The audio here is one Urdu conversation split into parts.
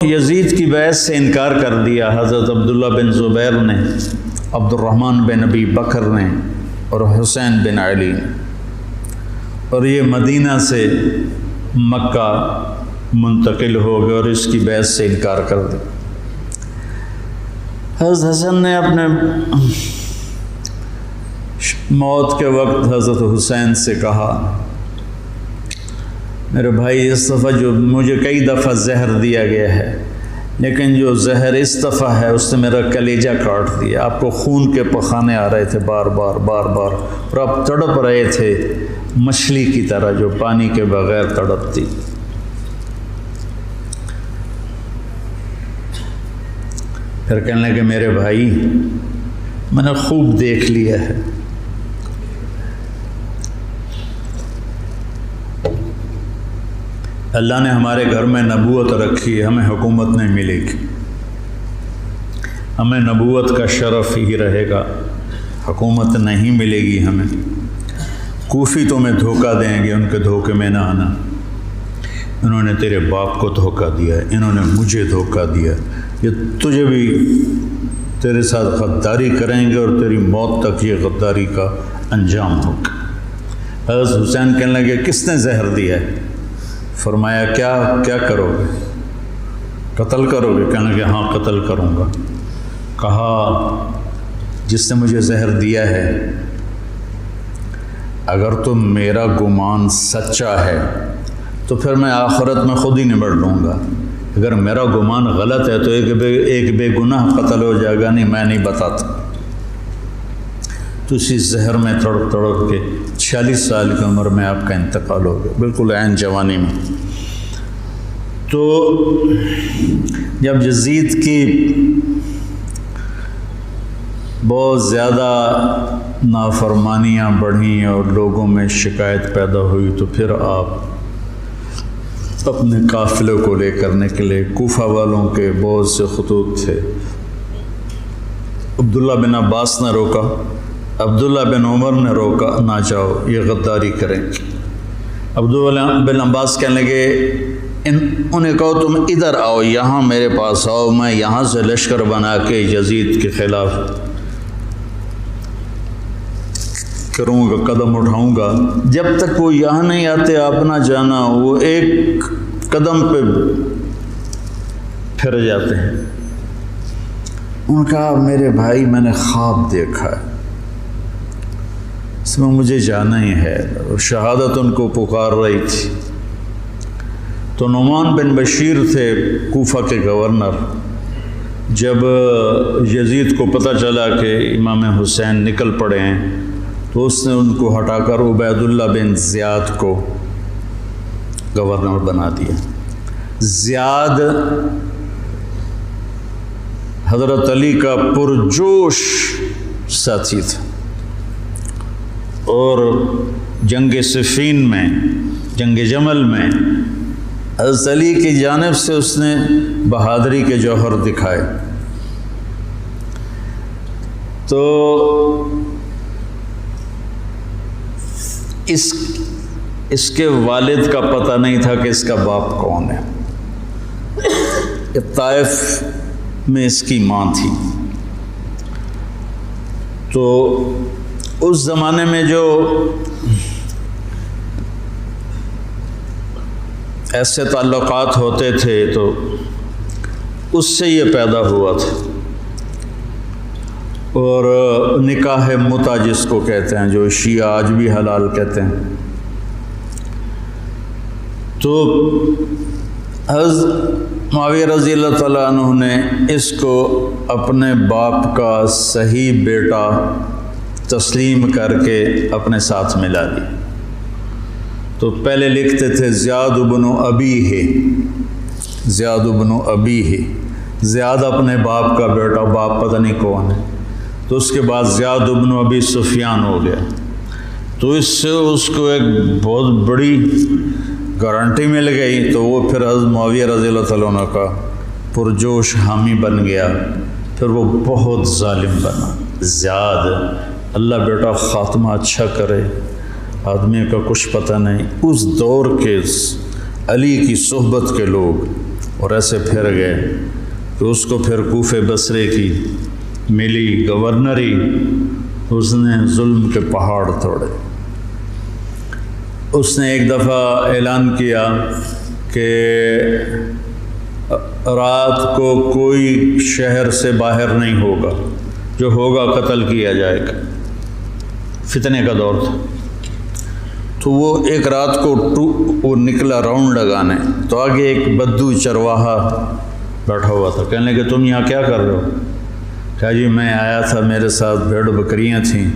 یزید کی بیعت سے انکار کر دیا حضرت عبداللہ بن زبیر نے، عبد الرحمن بن ابی بکر نے اور حسین بن علی نے، اور یہ مدینہ سے مکہ منتقل ہو گئے اور اس کی بیعت سے انکار کر دیا۔ حضرت حسن نے اپنے موت کے وقت حضرت حسین سے کہا، میرے بھائی اس دفعہ جو مجھے کئی دفعہ زہر دیا گیا ہے، لیکن جو زہر اس دفعہ ہے اس نے میرا کلیجہ کاٹ دیا۔ آپ کو خون کے پخانے آ رہے تھے بار بار اور آپ تڑپ رہے تھے مچھلی کی طرح جو پانی کے بغیر تڑپتی۔ پھر کہنے لگے میرے بھائی میں نے خوب دیکھ لیا ہے، اللہ نے ہمارے گھر میں نبوت رکھی ہے، ہمیں حکومت نہیں ملے گی، ہمیں نبوت کا شرف ہی رہے گا، حکومت نہیں ملے گی ہمیں۔ کوفی تمہیں دھوکہ دیں گے، ان کے دھوکے میں نہ آنا۔ انہوں نے تیرے باپ کو دھوکہ دیا ہے، انہوں نے مجھے دھوکہ دیا، یہ تجھے بھی تیرے ساتھ غداری کریں گے اور تیری موت تک یہ غداری کا انجام ہوگا۔ حضرت حسین کہنے لگے کس نے زہر دیا ہے؟ فرمایا کیا کرو گے؟ قتل کرو گے؟ کہنے لگے ہاں قتل کروں گا۔ کہا جس نے مجھے زہر دیا ہے اگر تو میرا گمان سچا ہے تو پھر میں آخرت میں خود ہی نمٹ لوں گا، اگر میرا گمان غلط ہے تو ایک بے گناہ قتل ہو جائے گا، نہیں میں نہیں بتاتا۔ تو اسی زہر میں تڑپ کے 46 سال کی عمر میں آپ کا انتقال ہو گیا، بالکل عین جوانی میں۔ تو جب یزید کی بہت زیادہ نافرمانیاں بڑھیں اور لوگوں میں شکایت پیدا ہوئی تو پھر آپ اپنے قافلے کو لے کر نکلے۔ کوفہ والوں کے بہت سے خطوط تھے، عبداللہ بن عباس نے روکا، عبداللہ بن عمر نے روکا، نہ جاؤ یہ غداری کریں۔ عبداللہ بن عباس کہنے لگے انہیں کہو تم ادھر آؤ، یہاں میرے پاس آؤ، میں یہاں سے لشکر بنا کے یزید کے خلاف کروں گا، قدم اٹھاؤں گا۔ جب تک وہ یہاں نہیں آتے آپ نہ جانا، وہ ایک قدم پہ پھر جاتے ہیں۔ انہوں نے کہا میرے بھائی میں نے خواب دیکھا ہے، اس میں مجھے جانا ہی ہے، اور شہادت ان کو پکار رہی تھی۔ تو نعمان بن بشیر تھے کوفہ کے گورنر، جب یزید کو پتہ چلا کہ امام حسین نکل پڑے ہیں تو اس نے ان کو ہٹا کر عبید اللہ بن زیاد کو گورنر بنا دیا۔ زیاد حضرت علی کا پرجوش ساتھی تھا، اور جنگ صفین میں، جنگ جمل میں حضرت علی کی جانب سے اس نے بہادری کے جوہر دکھائے۔ تو اس کے والد کا پتہ نہیں تھا کہ اس کا باپ کون ہے۔ طائف میں اس کی ماں تھی۔ تو اس زمانے میں جو ایسے تعلقات ہوتے تھے تو اس سے یہ پیدا ہوا تھا، اور نکاح متع جس کو کہتے ہیں، جو شیعہ آج بھی حلال کہتے ہیں۔ تو حضرت معاویہ رضی اللہ تعالیٰ عنہ نے اس کو اپنے باپ کا صحیح بیٹا تسلیم کر کے اپنے ساتھ ملا لی۔ تو پہلے لکھتے تھے زیاد بن ابی ہے، زیاد بن ابی ہے، زیاد اپنے باپ کا بیٹا، باپ پتہ نہیں کون ہے۔ تو اس کے بعد زیاد بن ابی سفیان ہو گیا۔ تو اس سے اس کو ایک بہت بڑی گارنٹی مل گئی، تو وہ پھر حضرت معاویہ رضی اللہ تعالیٰ عنہ کا پرجوش حامی بن گیا۔ پھر وہ بہت ظالم بنا زیاد۔ اللہ بیٹا خاتمہ اچھا کرے، آدمی کا کچھ پتہ نہیں۔ اس دور کے علی کی صحبت کے لوگ اور ایسے پھر گئے کہ اس کو پھر کوفے بصرے کی ملی گورنری، اس نے ظلم کے پہاڑ توڑے۔ اس نے ایک دفعہ اعلان کیا کہ رات کو کوئی شہر سے باہر نہیں ہوگا، جو ہوگا قتل کیا جائے گا۔ فتنے کا دور تھا، تو وہ ایک رات کو وہ نکلا راؤنڈ لگانے، تو آگے ایک بدو چرواہا بیٹھا ہوا تھا۔ کہنے لگے تم یہاں کیا کر رہے ہو؟ کہا جی میں آیا تھا، میرے ساتھ بھیڑ بکریاں تھیں،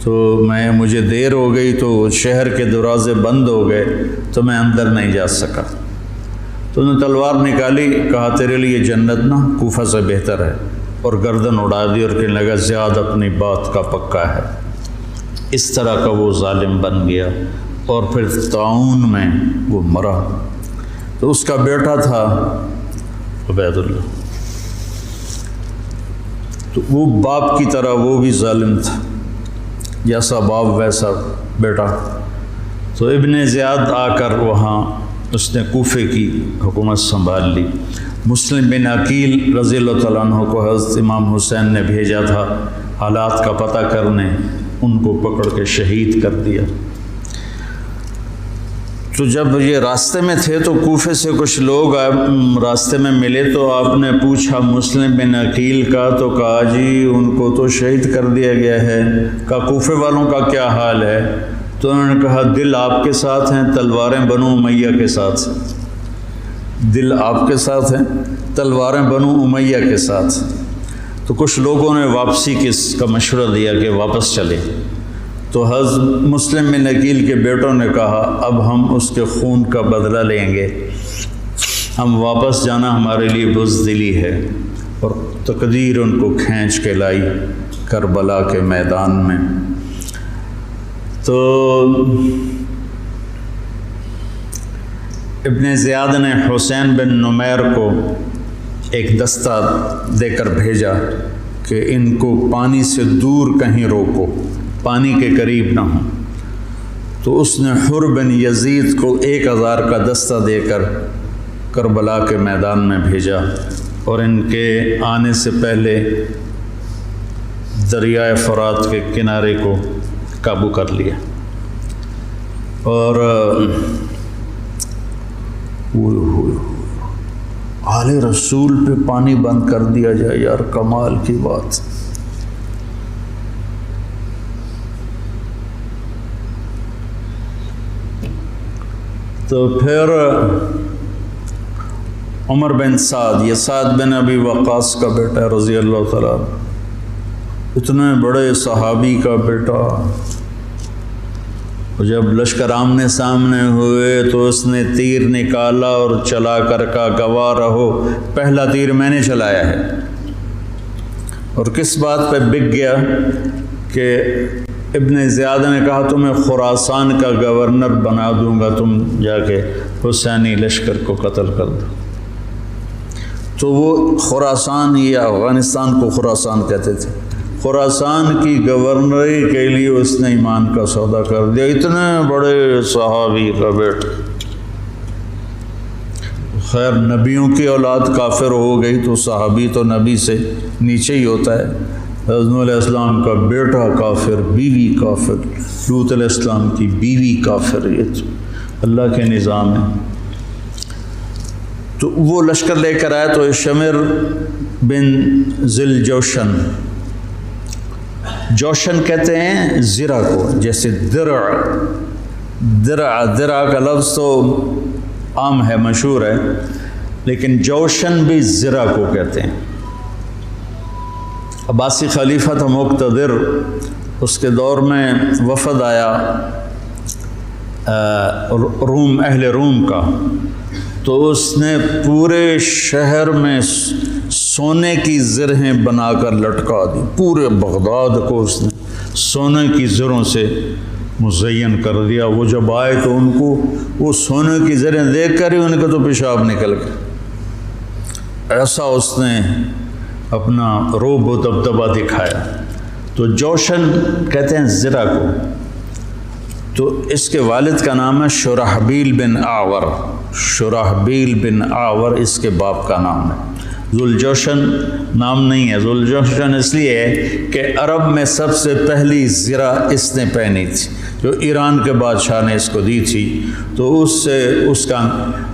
تو مجھے دیر ہو گئی تو شہر کے دروازے بند ہو گئے تو میں اندر نہیں جا سکا۔ تو انہوں نے تلوار نکالی، کہا تیرے لیے جنت نا کوفہ سے بہتر ہے، اور گردن اڑا دی اور کہنے لگا زیاد اپنی بات کا پکا ہے۔ اس طرح کا وہ ظالم بن گیا، اور پھر طاعون میں وہ مرا۔ تو اس کا بیٹا تھا عبید اللہ، تو وہ باپ کی طرح وہ بھی ظالم تھا، جیسا باپ ویسا بیٹا۔ تو ابن زیاد آ کر وہاں اس نے کوفے کی حکومت سنبھال لی۔ مسلم بن عقیل رضی اللہ تعالیٰ عنہ کو حضرت امام حسین نے بھیجا تھا حالات کا پتہ کرنے، ان کو پکڑ کے شہید کر دیا۔ تو جب یہ راستے میں تھے تو کوفے سے کچھ لوگ راستے میں ملے، تو آپ نے پوچھا مسلم بن عقیل کا، تو کہا جی ان کو تو شہید کر دیا گیا ہے۔ کہا کوفے والوں کا کیا حال ہے؟ تو انہوں نے کہا دل آپ کے ساتھ ہیں، تلواریں بنو امیہ کے ساتھ۔ دل آپ کے ساتھ ہیں، تلواریں بنو امیہ کے ساتھ۔ تو کچھ لوگوں نے واپسی کا مشورہ دیا کہ واپس چلے، تو حضرت مسلم بن عقیل کے بیٹوں نے کہا اب ہم اس کے خون کا بدلہ لیں گے، ہم واپس جانا ہمارے لیے بزدلی ہے، اور تقدیر ان کو کھینچ کے لائی کربلا کے میدان میں۔ تو ابن زیاد نے حسین بن نمیر کو ایک دستہ دے کر بھیجا کہ ان کو پانی سے دور کہیں روکو، پانی کے قریب نہ ہوں۔ تو اس نے حر بن یزید کو 1000 کا دستہ دے کر کربلا کے میدان میں بھیجا، اور ان کے آنے سے پہلے دریائے فرات کے کنارے کو قابو کر لیا۔ اور آل رسول پہ پانی بند کر دیا جائے، یار کمال کی بات۔ تو پھر عمر بن سعد، یہ سعد بن ابی وقاص کا بیٹا رضی اللہ تعالیٰ، اتنے بڑے صحابی کا بیٹا، جب لشکر آمنے سامنے ہوئے تو اس نے تیر نکالا اور چلا کر کا گواہ رہو پہلا تیر میں نے چلایا ہے۔ اور کس بات پہ بک گیا کہ ابن زیاد نے کہا تمہیں خراسان کا گورنر بنا دوں گا، تم جا کے حسینی لشکر کو قتل کر دو۔ تو وہ خراسان، یہ افغانستان کو خراسان کہتے تھے، خراسان کی گورنری کے لیے اس نے ایمان کا سودا کر دیا۔ اتنے بڑے صحابی کا بیٹا، خیر نبیوں کی اولاد کافر ہو گئی تو صحابی تو نبی سے نیچے ہی ہوتا ہے۔ حضرت نوح علیہ السلام کا بیٹا کافر، بیوی کافر، لوط علیہ السلام کی بیوی کافر، یہ تو اللہ کے نظام ہے۔ تو وہ لشکر لے کر آئے تو شمر بن ذل جوشن، جوشن کہتے ہیں زرہ کو، جیسے درع کا لفظ تو عام ہے، مشہور ہے، لیکن جوشن بھی زرہ کو کہتے ہیں۔ عباسی خلیفہ تھا مقتدر، اس کے دور میں وفد آیا روم، اہل روم کا، تو اس نے پورے شہر میں سونے کی زرہیں بنا کر لٹکا دی، پورے بغداد کو اس نے سونے کی زروں سے مزین کر دیا۔ وہ جب آئے تو ان کو وہ سونے کی زریں دیکھ کر ہی ان کا تو پیشاب نکل گیا، ایسا اس نے اپنا روب و دبدبہ دکھایا۔ تو جوشن کہتے ہیں زرہ کو۔ تو اس کے والد کا نام ہے شرحبیل بن آور، شرحبیل بن آور اس کے باپ کا نام ہے۔ ذوالجوشن نام نہیں ہے، ذوالجوشن اس لیے ہے کہ عرب میں سب سے پہلی زرہ اس نے پہنی تھی، جو ایران کے بادشاہ نے اس کو دی تھی، تو اس سے اس کا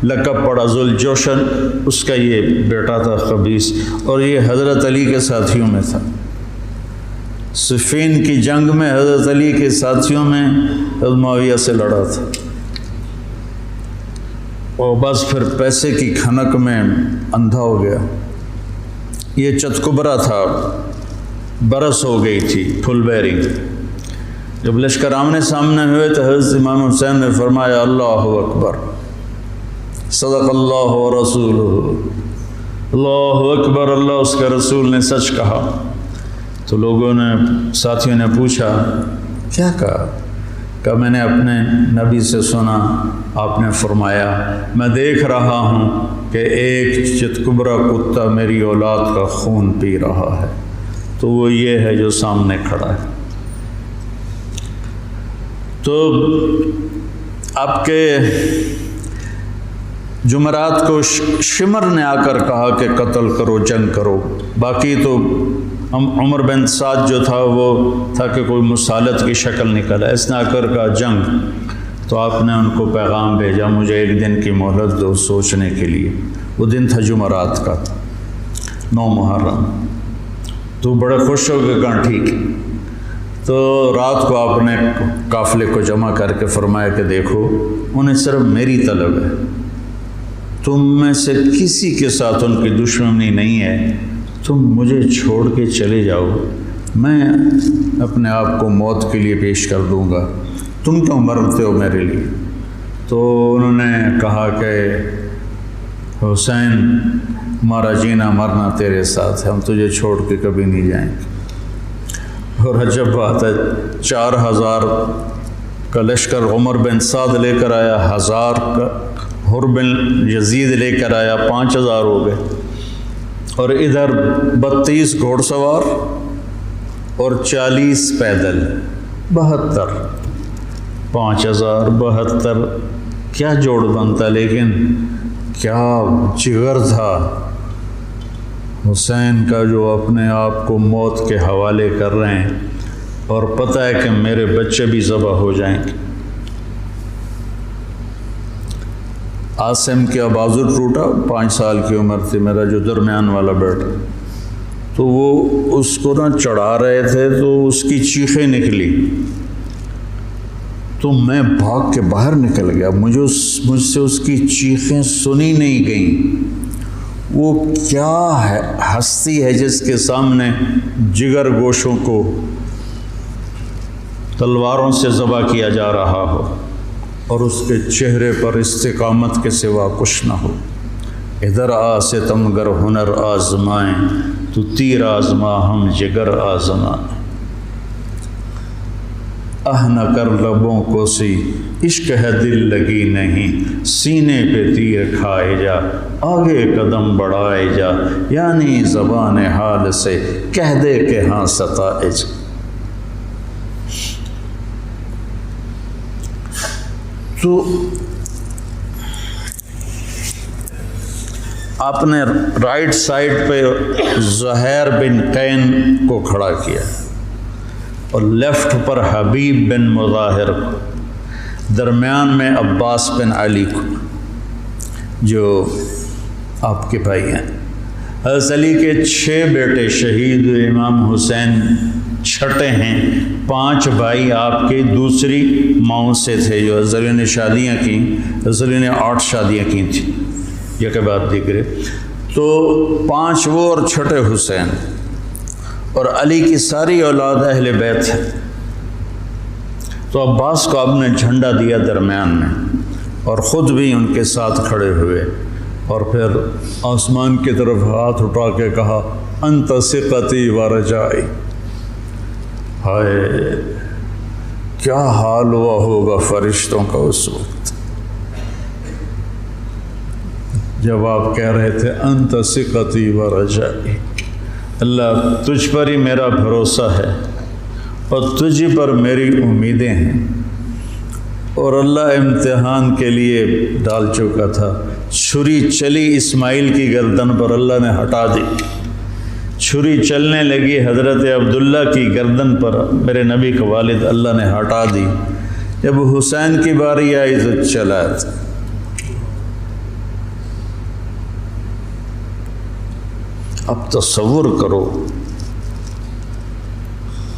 لقب پڑا ذوالجوشن۔ اس کا یہ بیٹا تھا قبیس، اور یہ حضرت علی کے ساتھیوں میں تھا۔ صفین کی جنگ میں حضرت علی کے ساتھیوں میں حضرت معاویہ سے لڑا تھا، اور بس پھر پیسے کی کھنک میں اندھا ہو گیا۔ یہ چتکبرا تھا، برس ہو گئی تھی، پھل بیرنگ۔ جب لشکر آمنے سامنے ہوئے تو حضرت امام حسین نے فرمایا اللہ اکبر، صدق اللہ و رسولہ، اللہ اکبر، اللہ اس کے رسول نے سچ کہا۔ تو لوگوں نے، ساتھیوں نے پوچھا کیا کہا؟ کہ میں نے اپنے نبی سے سنا، آپ نے فرمایا میں دیکھ رہا ہوں کہ ایک چتکبرا کتا میری اولاد کا خون پی رہا ہے، تو وہ یہ ہے جو سامنے کھڑا ہے۔ تو آپ کے جمعرات کو شمر نے آ کر کہا کہ قتل کرو، جنگ کرو۔ باقی تو عمر بن سعد جو تھا وہ تھا کہ کوئی مسالت کی شکل نکلا، اس نے آ کر کہا جنگ۔ تو آپ نے ان کو پیغام بھیجا مجھے ایک دن کی مہلت دو سوچنے کے لیے۔ وہ دن تھا جمعرات کا، 9 محرم۔ تو بڑے خوش ہو کے کہا ٹھیک ہے۔ تو رات کو آپ نے قافلے کو جمع کر کے فرمایا کہ دیکھو انہیں صرف میری طلب ہے، تم میں سے کسی کے ساتھ ان کی دشمنی نہیں ہے، تم مجھے چھوڑ کے چلے جاؤ، میں اپنے آپ کو موت کے لیے پیش کر دوں گا، تم کیوں مرتے ہو میرے لیے؟ تو انہوں نے کہا کہ حسین ہمارا جینا مرنا تیرے ساتھ ہے، ہم تجھے چھوڑ کے کبھی نہیں جائیں گے۔ اور عجب بات ہے، 4000 کا لشکر عمر بن سعد لے کر آیا، 1000 کا حر بن یزید لے کر آیا، 5000 ہو گئے، اور ادھر 32 گھوڑ سوار اور 40 پیدل، 72، 5000 72، کیا جوڑ بنتا، لیکن کیا جگر تھا حسین کا جو اپنے آپ کو موت کے حوالے کر رہے ہیں، اور پتہ ہے کہ میرے بچے بھی ذبح ہو جائیں گے۔ عاصم کا بازو ٹوٹا، 5 سال کی عمر تھی، میرا جو درمیان والا بیٹا، تو وہ اس کو نہ چڑھا رہے تھے تو اس کی چیخیں نکلی، تو میں بھاگ کے باہر نکل گیا، مجھ سے اس کی چیخیں سنی نہیں گئیں۔ وہ کیا ہے ہستی ہے جس کے سامنے جگر گوشوں کو تلواروں سے ذبح کیا جا رہا ہو، اور اس کے چہرے پر استقامت کے سوا کچھ نہ ہو۔ ادھر آ ستمگر ہنر آزمائیں، تو تیر آزما ہم جگر آزمائیں۔ نہ کر لبوں کو سی عشق ہے دل لگی نہیں، سینے پہ تیر کھائے جا، آگے قدم بڑھائے جا، یعنی زبان حال سے کہہ دے کہ ہاں ستائے جا۔ تو آپ نے رائٹ سائڈ پہ زہیر بن قین کو کھڑا کیا، اور لیفٹ پر حبیب بن مظاہر کو، درمیان میں عباس بن علی کو، جو آپ کے بھائی ہیں۔ حضرت علی کے 6 بیٹے شہید ہوئے، امام حسین چھٹے ہیں، 5 بھائی آپ کے دوسری ماؤں سے تھے، جو حضرت علی نے شادیاں کی، حضرت علی نے 8 شادیاں کی تھیں، یہ کے بعد دیکھ رہے، تو 5 وہ اور چھٹے حسین، اور علی کی ساری اولاد اہل بیت ہے۔ تو عباس کو آپ نے جھنڈا دیا درمیان میں، اور خود بھی ان کے ساتھ کھڑے ہوئے، اور پھر آسمان کی طرف ہاتھ اٹھا کے کہا انت ثقتی و رجائی۔ ہائے کیا حال ہوا ہوگا فرشتوں کا اس وقت جب آپ کہہ رہے تھے انت ثقتی و رجائی، اللہ تجھ پر ہی میرا بھروسہ ہے اور تجھ پر میری امیدیں ہیں، اور اللہ امتحان کے لیے ڈال چکا تھا۔ چھری چلی اسماعیل کی گردن پر، اللہ نے ہٹا دی۔ چھری چلنے لگی حضرت عبداللہ کی گردن پر، میرے نبی کا والد، اللہ نے ہٹا دی۔ جب حسین کی باری آئی تو چلا تھا۔ اب تصور کرو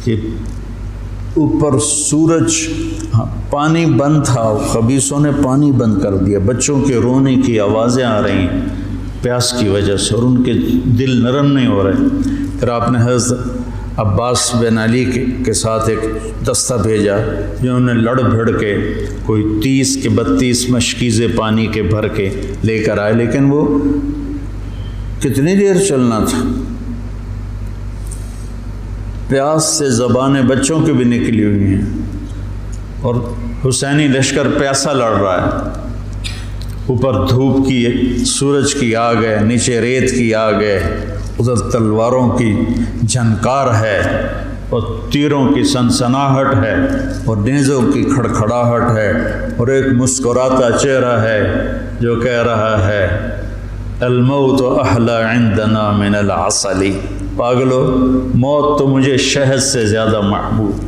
کہ اوپر سورج، پانی بند تھا، خبیثوں نے پانی بند کر دیا، بچوں کے رونے کی آوازیں آ رہی ہیں پیاس کی وجہ سے، اور ان کے دل نرم نہیں ہو رہے۔ پھر آپ نے حضرت عباس بن علی کے ساتھ ایک دستہ بھیجا، جنہوں نے لڑ بھڑ کے کوئی 30 کے 32 مشکیزیں پانی کے بھر کے لے کر آئے، لیکن وہ کتنی دیر چلنا تھا؟ پیاس سے زبانیں بچوں کی بھی نکلی ہوئی ہیں، اور حسینی لشکر پیاسا لڑ رہا ہے۔ اوپر دھوپ کی، سورج کی آگ ہے، نیچے ریت کی آگ ہے، ادھر تلواروں کی جھنکار ہے، اور تیروں کی سنسناہٹ ہے، اور نیزوں کی کھڑکھڑاہٹ ہے، اور ایک مسکراتا چہرہ ہے جو کہہ رہا ہے الموت احلی عندنا من العسل، پاگلو موت تو مجھے شہد سے زیادہ محبوب،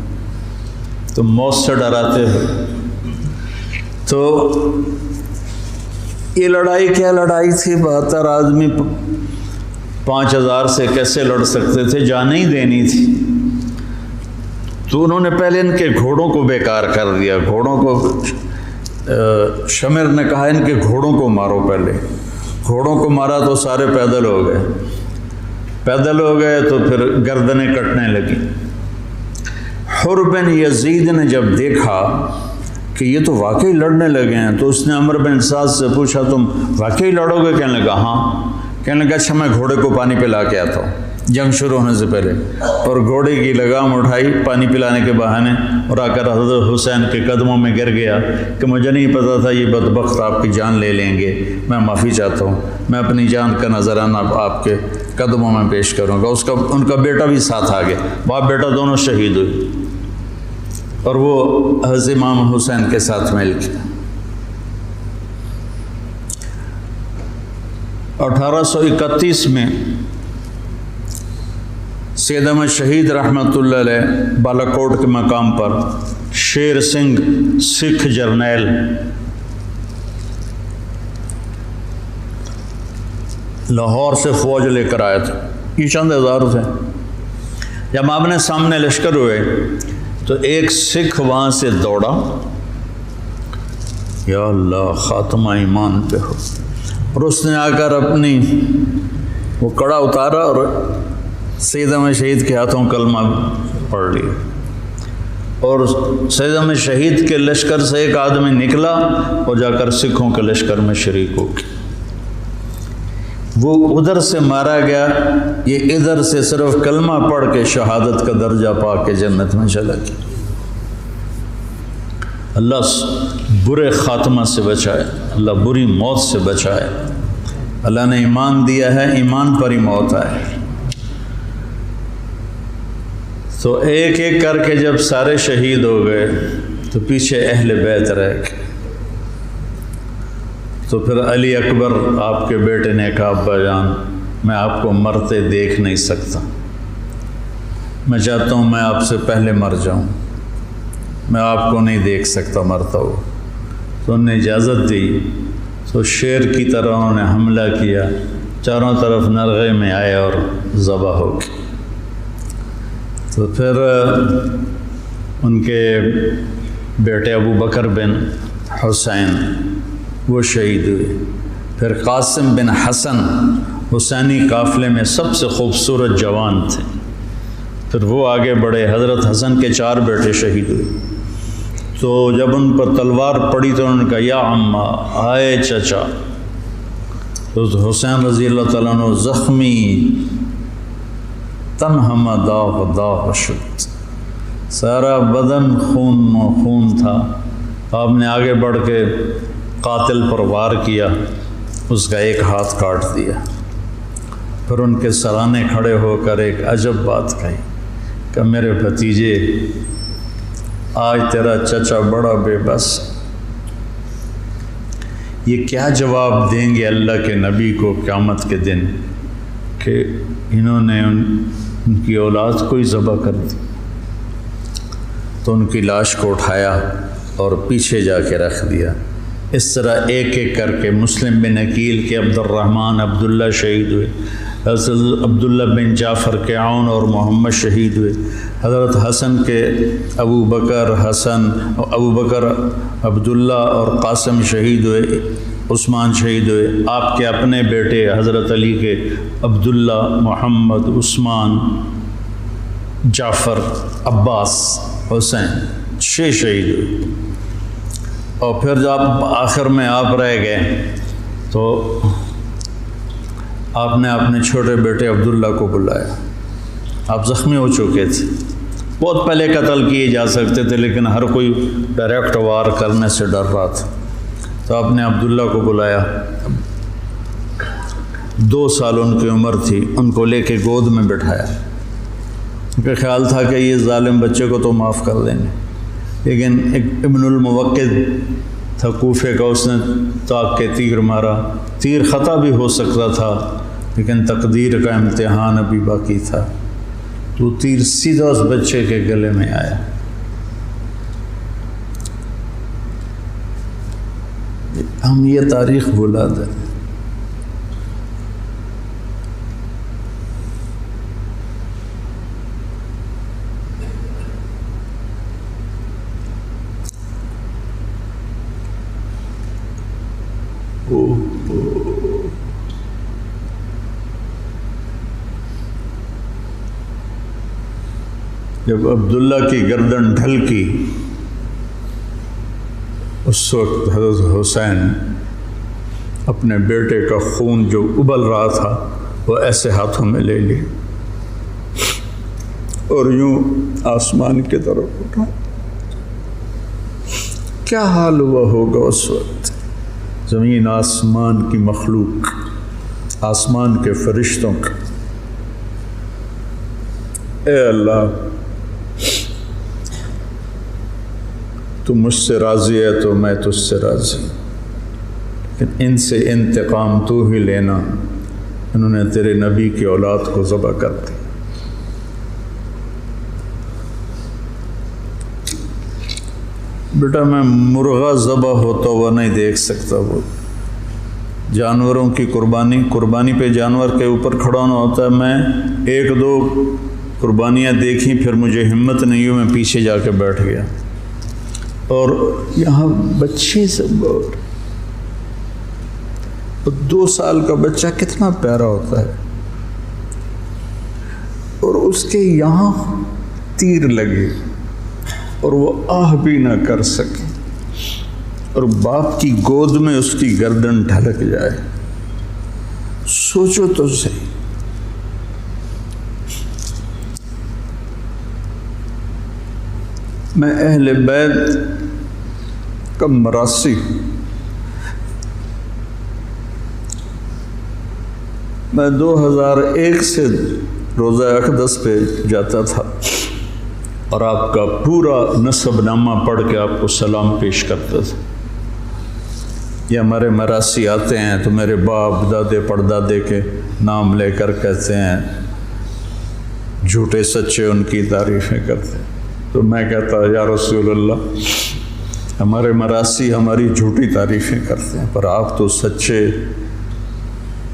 تم موت سے ڈراتے ہو۔ تو یہ لڑائی کیا لڑائی تھی؟ 72 آدمی 5000 سے کیسے لڑ سکتے تھے؟ جانیں ہی دینی تھی۔ تو انہوں نے پہلے ان کے گھوڑوں کو بیکار کر دیا، گھوڑوں کو، شمر نے کہا ان کے گھوڑوں کو مارو۔ پہلے گھوڑوں کو مارا تو سارے پیدل ہو گئے، پیدل ہو گئے تو پھر گردنیں کٹنے لگی۔ حر بن یزید نے جب دیکھا کہ یہ تو واقعی لڑنے لگے ہیں، تو اس نے عمر بن سعد سے پوچھا تم واقعی لڑو گے؟ کہنے لگا ہاں۔ کہنے لگا اچھا میں گھوڑے کو پانی پلا کے آتا ہوں جنگ شروع ہونے سے پہلے، اور گھوڑے کی لگام اٹھائی پانی پلانے کے بہانے، اور آ کر حضرت حسین کے قدموں میں گر گیا کہ مجھے نہیں پتا تھا یہ بدبخت آپ کی جان لے لیں گے، میں معافی چاہتا ہوں، میں اپنی جان کا نذرانہ آپ کے قدموں میں پیش کروں گا۔ ان کا بیٹا بھی ساتھ آ گیا، باپ بیٹا دونوں شہید ہوئے، اور وہ حضرت امام حسین کے ساتھ مل کے 1831 میں سید احمد شہید رحمۃ اللہ علیہ بالا کوٹ کے مقام پر شیر سنگھ سکھ جرنیل لاہور سے فوج لے کر آئے تھے، یہ چند ہزار تھے۔ جب آمنے سامنے لشکر ہوئے تو ایک سکھ وہاں سے دوڑا، یا اللہ خاتمہ ایمان پہ ہو، اور اس نے آ کر اپنی وہ کڑا اتارا اور سید احمد شہید کے ہاتھوں کلمہ پڑھ لیا، اور سید احمد شہید کے لشکر سے ایک آدمی نکلا اور جا کر سکھوں کے لشکر میں شریک ہو گیا۔ وہ ادھر سے مارا گیا، یہ ادھر سے صرف کلمہ پڑھ کے شہادت کا درجہ پا کے جنت میں چلا گیا۔ اللہ برے خاتمہ سے بچائے، اللہ بری موت سے بچائے۔ اللہ نے ایمان دیا ہے، ایمان پر ہی موت آئے۔ تو ایک ایک کر کے جب سارے شہید ہو گئے تو پیچھے اہل بیت رہ گئے۔ تو پھر علی اکبر آپ کے بیٹے نے کہا ابا جان میں آپ کو مرتے دیکھ نہیں سکتا، میں چاہتا ہوں میں آپ سے پہلے مر جاؤں، میں آپ کو نہیں دیکھ سکتا مرتا ہو۔ تو انہوں نے اجازت دی، تو شیر کی طرح انہوں نے حملہ کیا، چاروں طرف نرغے میں آئے اور ذبح ہو گئے۔ تو پھر ان کے بیٹے ابو بکر بن حسین وہ شہید ہوئے۔ پھر قاسم بن حسن حسینی قافلے میں سب سے خوبصورت جوان تھے، پھر وہ آگے بڑھے، حضرت حسن کے 4 بیٹے شہید ہوئے۔ تو جب ان پر تلوار پڑی تو انہوں نے کہا یا عمّا، آئے چچا۔ تو حسین رضی اللہ تعالیٰ عنہ زخمی تنہم داغ داغ شد، سارا بدن خون و خون تھا۔ آپ نے آگے بڑھ کے قاتل پر وار کیا، اس کا ایک ہاتھ کاٹ دیا۔ پھر ان کے سرانے کھڑے ہو کر ایک عجب بات کہی کہ میرے بھتیجے آج تیرا چچا بڑا بے بس، یہ کیا جواب دیں گے اللہ کے نبی کو قیامت کے دن کہ انہوں نے ان کی اولاد کو ہی ذبح کر دی؟ تو ان کی لاش کو اٹھایا اور پیچھے جا کے رکھ دیا۔ اس طرح ایک ایک کر کے مسلم بن عقیل کے عبد الرحمن عبداللہ شہید ہوئے، حضرت عبداللہ بن جعفر کے عون اور محمد شہید ہوئے، حضرت حسن کے ابو بکر عبداللہ اور قاسم شہید ہوئے، عثمان شہید ہوئے، آپ کے اپنے بیٹے حضرت علی کے عبداللہ، محمد، عثمان، جعفر، عباس، حسین 6 شہید ہوئے۔ اور پھر جب آخر میں آپ رہ گئے تو آپ نے اپنے چھوٹے بیٹے عبداللہ کو بلایا۔ آپ زخمی ہو چکے تھے، بہت پہلے قتل کیے جا سکتے تھے لیکن ہر کوئی ڈائریکٹ وار کرنے سے ڈر رہا تھا، تو آپ نے عبداللہ کو بلایا۔ 2 سال ان کی عمر تھی، ان کو لے کے گود میں بٹھایا۔ ان کا خیال تھا کہ یہ ظالم بچے کو تو معاف کر دیں گے، لیکن ایک ابن الموقد تھا کوفے کا، اس نے طاق کے تیر مارا۔ تیر خطا بھی ہو سکتا تھا لیکن تقدیر کا امتحان ابھی باقی تھا، تو تیر سیدھا اس بچے کے گلے میں آیا۔ ہم یہ تاریخ بھلا دیں۔ جب عبداللہ کی گردن ڈھلکی، اس وقت حضرت حسین اپنے بیٹے کا خون جو ابل رہا تھا وہ ایسے ہاتھوں میں لے لی اور یوں آسمان کی طرف اٹھا۔ کیا حال ہوا ہوگا اس وقت زمین آسمان کی مخلوق، آسمان کے فرشتوں کا۔ اے اللہ، تو مجھ سے راضی ہے تو میں تجھ سے راضی، لیکن ان سے انتقام تو ہی لینا، انہوں نے تیرے نبی کی اولاد کو ذبح کر دی۔ بیٹا میں مرغا ذبح ہوتا ہوا نہیں دیکھ سکتا، وہ جانوروں کی قربانی پہ جانور کے اوپر کھڑا ہونا ہوتا ہے۔ میں 1-2 قربانیاں دیکھیں، پھر مجھے ہمت نہیں ہوئی، میں پیچھے جا کے بیٹھ گیا۔ اور یہاں بچے سے 2 سال کا بچہ کتنا پیارا ہوتا ہے، اور اس کے یہاں تیر لگے اور وہ آہ بھی نہ کر سکے، اور باپ کی گود میں اس کی گردن ڈھلک جائے۔ سوچو تو صحیح۔ میں اہل بیت کا مراسی، میں 2001 سے روزہ اقدس پہ جاتا تھا اور آپ کا پورا نسب نامہ پڑھ کے آپ کو سلام پیش کرتا تھا۔ یہ ہمارے مراسی آتے ہیں تو میرے باپ دادے پڑدادے کے نام لے کر کہتے ہیں، جھوٹے سچے ان کی تعریفیں کرتے ہیں۔ تو میں کہتا یا رسول اللہ، ہمارے مراسی ہماری جھوٹی تعریفیں کرتے ہیں، پر آپ تو سچے،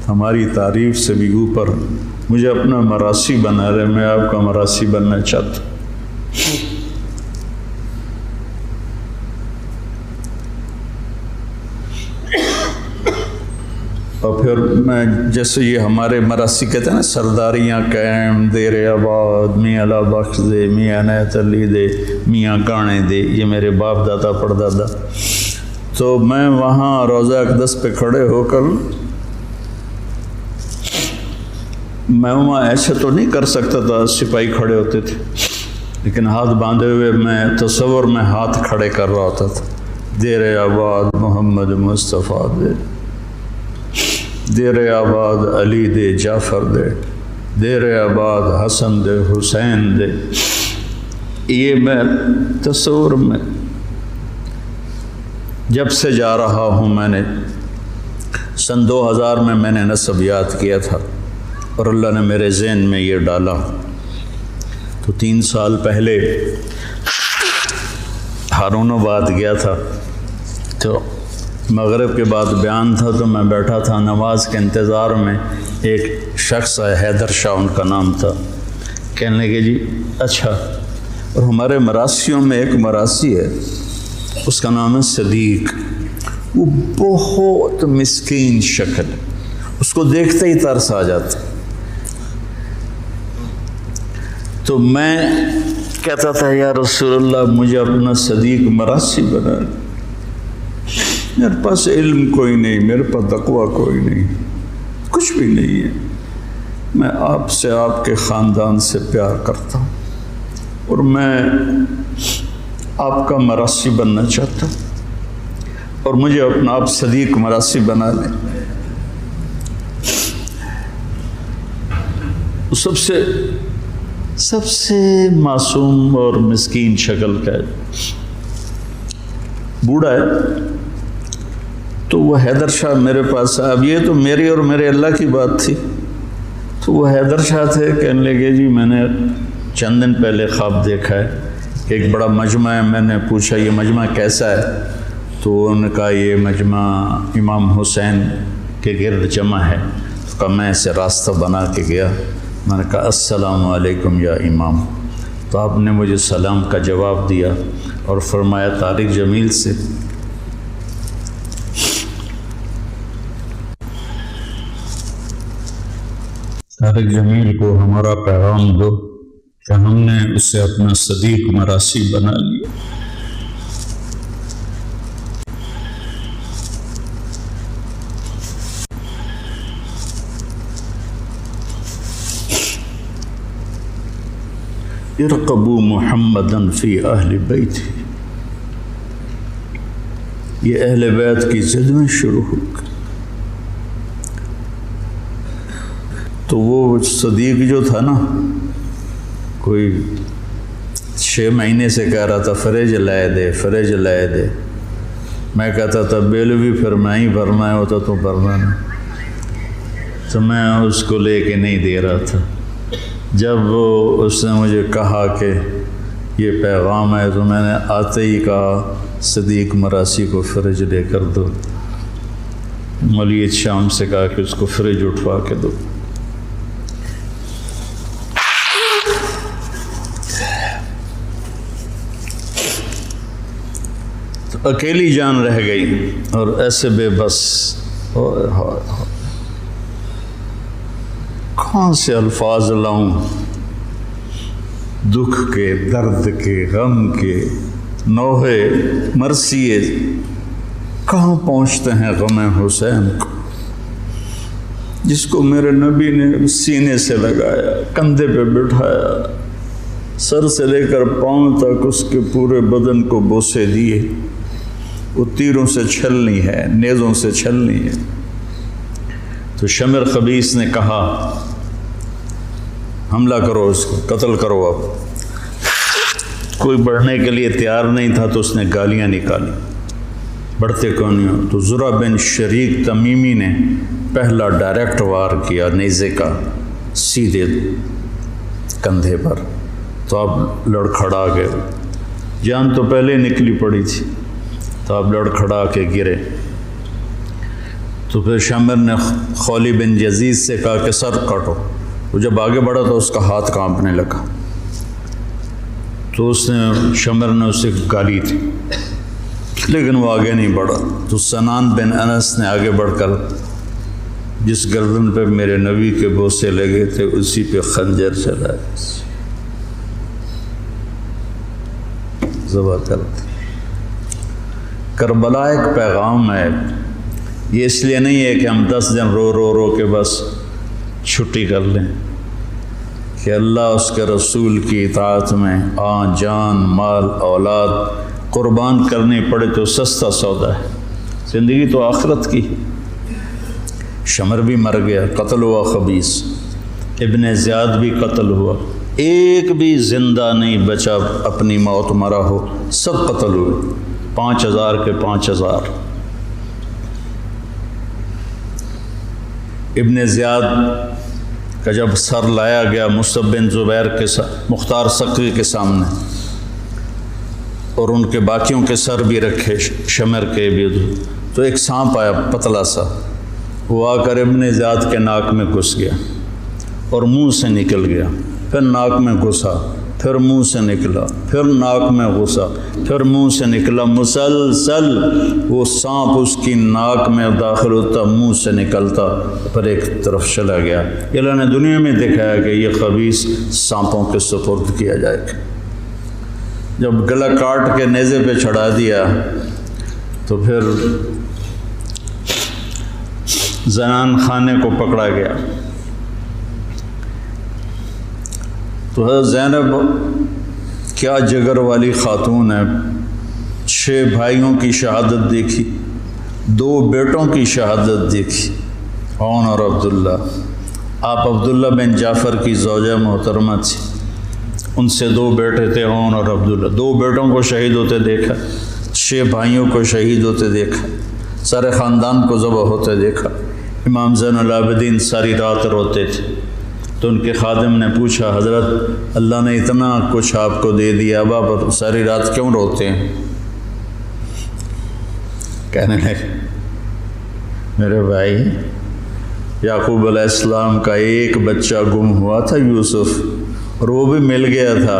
ہماری تعریف سے بھی اوپر، مجھے اپنا مراسی بنا رہے، میں آپ کا مراسی بننا چاہتا ہوں۔ اور پھر میں جیسے یہ ہمارے مراسی کہتے ہیں نا، سرداریاں قائم، دیر آباد، میاں لا بخش دے، میاں نیت علی دے، میاں گانے دے، یہ میرے باپ دادا پردادا۔ تو میں وہاں روزہ اقدس پہ کھڑے ہو کر، میں وہاں ایسے تو نہیں کر سکتا تھا، سپاہی کھڑے ہوتے تھے، لیکن ہاتھ باندھے ہوئے میں تصور میں ہاتھ کھڑے کر رہا ہوتا تھا۔ دیر آباد محمد مصطفیٰ دے، دیر آباد علی دے جعفر دے، دیر آباد حسن دے حسین دے۔ یہ میں تصور میں جب سے جا رہا ہوں، میں نے سن 2000 میں نے نسب یاد کیا تھا اور اللہ نے میرے ذہن میں یہ ڈالا، تو 3 سال پہلے ہارون آباد گیا تھا، تو مغرب کے بعد بیان تھا، تو میں بیٹھا تھا نماز کے انتظار میں، ایک شخص ہے حیدر شاہ ان کا نام تھا، کہنے لگے جی اچھا، اور ہمارے مراسیوں میں ایک مراسی ہے اس کا نام ہے صدیق، وہ بہت مسکین شکل، اس کو دیکھتے ہی ترس آ جاتا، تو میں کہتا تھا یا رسول اللہ مجھے اپنا صدیق مراسی بنا، میرے پاس علم کوئی نہیں، میرے پاس تقویٰ کوئی نہیں، کچھ بھی نہیں ہے، میں آپ سے، آپ کے خاندان سے پیار کرتا ہوں اور میں آپ کا مراسی بننا چاہتا ہوں اور مجھے اپنا آپ صدیق مراسی بنا لیں۔ سب سے معصوم اور مسکین شکل کا ہے، بوڑھا ہے، تو وہ حیدر شاہ میرے پاس، اب یہ تو میری اور میرے اللہ کی بات تھی، تو وہ حیدر شاہ تھے، کہنے لگے جی میں نے چند دن پہلے خواب دیکھا ہے کہ ایک بڑا مجمع ہے، میں نے پوچھا یہ مجمع کیسا ہے، تو انہوں نے کہا یہ مجمع امام حسین کے گرد جمع ہے، تو کہا میں اسے راستہ بنا کے گیا، میں نے کہا السلام علیکم یا امام، تو آپ نے مجھے سلام کا جواب دیا اور فرمایا طارق جمیل سے طارق جمیل کو ہمارا پیغام دو کہ ہم نے اسے اپنا صدیق مراسی بنا لیا۔ ارقبوا محمدا فی اہل بیت، یہ اہل بیت کی زد میں شروع ہو گئی، تو وہ صدیق جو تھا نا، کوئی 6 مہینے سے کہہ رہا تھا فریج لائے دے، فریج لائے دے، میں کہتا تھا بیل بھی پھر میں ہی بھرنا ہوتا تو بھرنا نہیں، تو میں اس کو لے کے نہیں دے رہا تھا، جب اس نے مجھے کہا کہ یہ پیغام ہے تو میں نے آتے ہی کہا صدیق مراسی کو فریج لے کر دو، مولوی شام سے کہا کہ اس کو فریج اٹھوا کے دو، تو اکیلی جان رہ گئی اور ایسے بے بس، کہاں سے الفاظ لاؤں، دکھ کے، درد کے، غم کے، نوحے مرثیے کہاں پہنچتے ہیں غم حسین کو، جس کو میرے نبی نے سینے سے لگایا، کندھے پہ بٹھایا، سر سے لے کر پاؤں تک اس کے پورے بدن کو بوسے دیے، وہ تیروں سے چھلنی ہے، نیزوں سے چھلنی ہے، تو شمر خبیث نے کہا حملہ کرو، اس کو قتل کرو، اب کوئی بڑھنے کے لیے تیار نہیں تھا تو اس نے گالیاں نکالی، بڑھتے کیوں نہیں ہو، تو زرع بن شریک تمیمی نے پہلا ڈائریکٹ وار کیا نیزے کا سیدھے کندھے پر، تو آپ لڑکھڑا گئے، جان تو پہلے نکلی پڑی تھی، تو آپ لڑکھڑا کے گرے، تو پھر شمر نے خولی بن یزید سے کہا کہ سر کاٹو، وہ جب آگے بڑھا تو اس کا ہاتھ کانپنے لگا، تو اس نے شمر نے اسے گالی تھی لیکن وہ آگے نہیں بڑھا، تو سنان بن انس نے آگے بڑھ کر جس گردن پہ میرے نبی کے بوسے لگے تھے اسی پہ خنجر چلایا، ذبح کر دی۔ کربلا ایک پیغام ہے، یہ اس لیے نہیں ہے کہ ہم 10 دن رو رو رو کے بس چھٹی کر لیں، کہ اللہ اس کے رسول کی اطاعت میں جان، مال، اولاد قربان کرنی پڑے تو سستا سودا ہے، زندگی تو آخرت کی۔ شمر بھی مر گیا، قتل ہوا خبیث، ابن زیاد بھی قتل ہوا، ایک بھی زندہ نہیں بچا اپنی موت مرا ہو، سب قتل ہوئے، 5000 کے 5000۔ ابن زیاد کا جب سر لایا گیا مصعب بن زبیر کے مختار ثقفی کے سامنے، اور ان کے باقیوں کے سر بھی رکھے، شمر کے بھی، تو ایک سانپ آیا پتلا سا، وہ آ کر ابن زیاد کے ناک میں گھس گیا اور منہ سے نکل گیا، پھر ناک میں گھسا، پھر منہ سے نکلا، پھر ناک میں گھسا، پھر منہ سے نکلا، مسلسل وہ سانپ اس کی ناک میں داخل ہوتا، منہ سے نکلتا، پھر ایک طرف چلا گیا۔ اللہ نے دنیا میں دکھایا کہ یہ خبیث سانپوں کے سپرد کیا جائے گا۔ جب گلا کاٹ کے نیزے پہ چڑھا دیا تو پھر زنان خانے کو پکڑا گیا۔ تو حضرت زینب کیا جگر والی خاتون ہے، 6 بھائیوں کی شہادت دیکھی، 2 بیٹوں کی شہادت دیکھی، عون اور عبداللہ۔ آپ عبداللہ بن جعفر کی زوجہ محترمہ تھی، ان سے 2 بیٹے تھے، عون اور عبداللہ۔ 2 بیٹوں کو شہید ہوتے دیکھا، 6 بھائیوں کو شہید ہوتے دیکھا، سارے خاندان کو ذبح ہوتے دیکھا۔ امام زین العابدین ساری رات روتے تھے، تو ان کے خادم نے پوچھا، حضرت اللہ نے اتنا کچھ آپ کو دے دیا، اب آپ ساری رات کیوں روتے ہیں؟ کہنے لگے، میرے بھائی یعقوب علیہ السلام کا ایک بچہ گم ہوا تھا، یوسف، اور وہ بھی مل گیا تھا،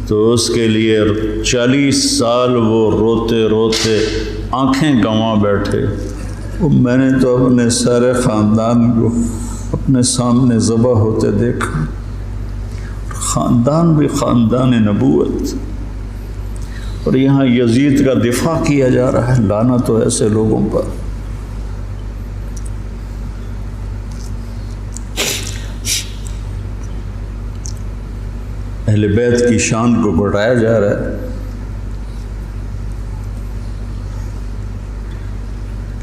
تو اس کے لیے 40 سال وہ روتے روتے آنکھیں گنوا بیٹھے۔ میں نے تو اپنے سارے خاندان کو اپنے سامنے ذبح ہوتے دیکھا، خاندان بھی خاندان نبوت، اور یہاں یزید کا دفاع کیا جا رہا ہے۔ لعنت ہو ایسے لوگوں پر۔ اہل بیت کی شان کو بڑھایا جا رہا ہے۔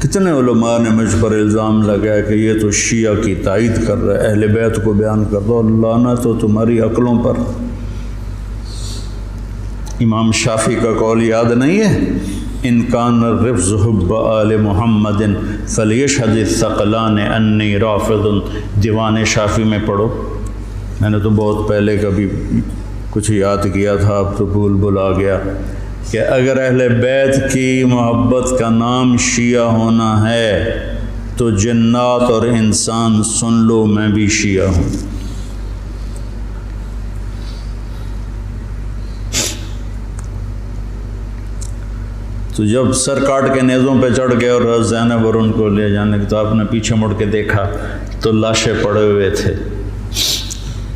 کتنے علماء نے مجھ پر الزام لگایا کہ یہ تو شیعہ کی تائید کر رہا ہے، اہل بیت کو بیان کر دو، لعنت تو تمہاری عقلوں پر۔ امام شافعی کا قول یاد نہیں ہے؟ ان کان الرفض حب آل محمد فلیشہد الثقلان انی رافض۔ دیوان شافعی میں پڑھو، میں نے تو بہت پہلے کبھی کچھ یاد کیا تھا، اب تو بھول آ گیا، کہ اگر اہل بیت کی محبت کا نام شیعہ ہونا ہے تو جنات اور انسان سن لو، میں بھی شیعہ ہوں۔ تو جب سر کاٹ کے نیزوں پہ چڑھ گئے اور زینب اور ان کو لے جانے تو آپ نے پیچھے مڑ کے دیکھا تو لاشیں پڑے ہوئے تھے،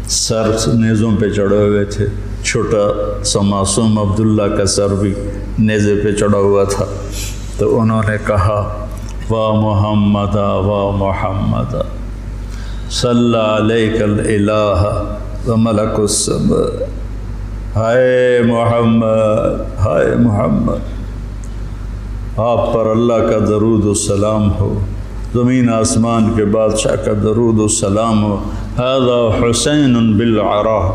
سر نیزوں پہ چڑھے ہوئے تھے، چھوٹا سا معصوم عبداللہ کا سر بھی نیزے پہ چڑھا ہوا تھا۔ تو انہوں نے کہا، وا محمد وا محمد صلی علیک الالہ و ملک السماء، ہائے محمد، ہائے محمد، آپ پر اللہ کا درود و سلام ہو، زمین آسمان کے بادشاہ کا درود و سلام ہو۔ ھذا حسین بالعراء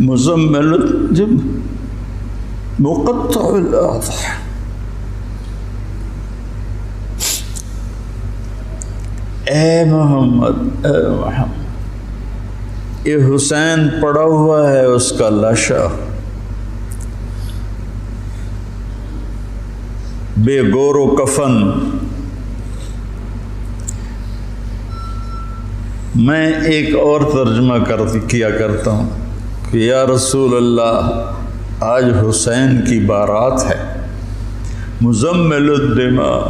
مزمل الجب مقطع الاضحى۔ اے محمد، اے محمد، یہ حسین پڑا ہوا ہے، اس کا لاشا بے گور و کفن۔ میں ایک اور ترجمہ کیا کرتا ہوں کہ یا رسول اللہ، آج حسین کی بارات ہے، مزمل الدماء،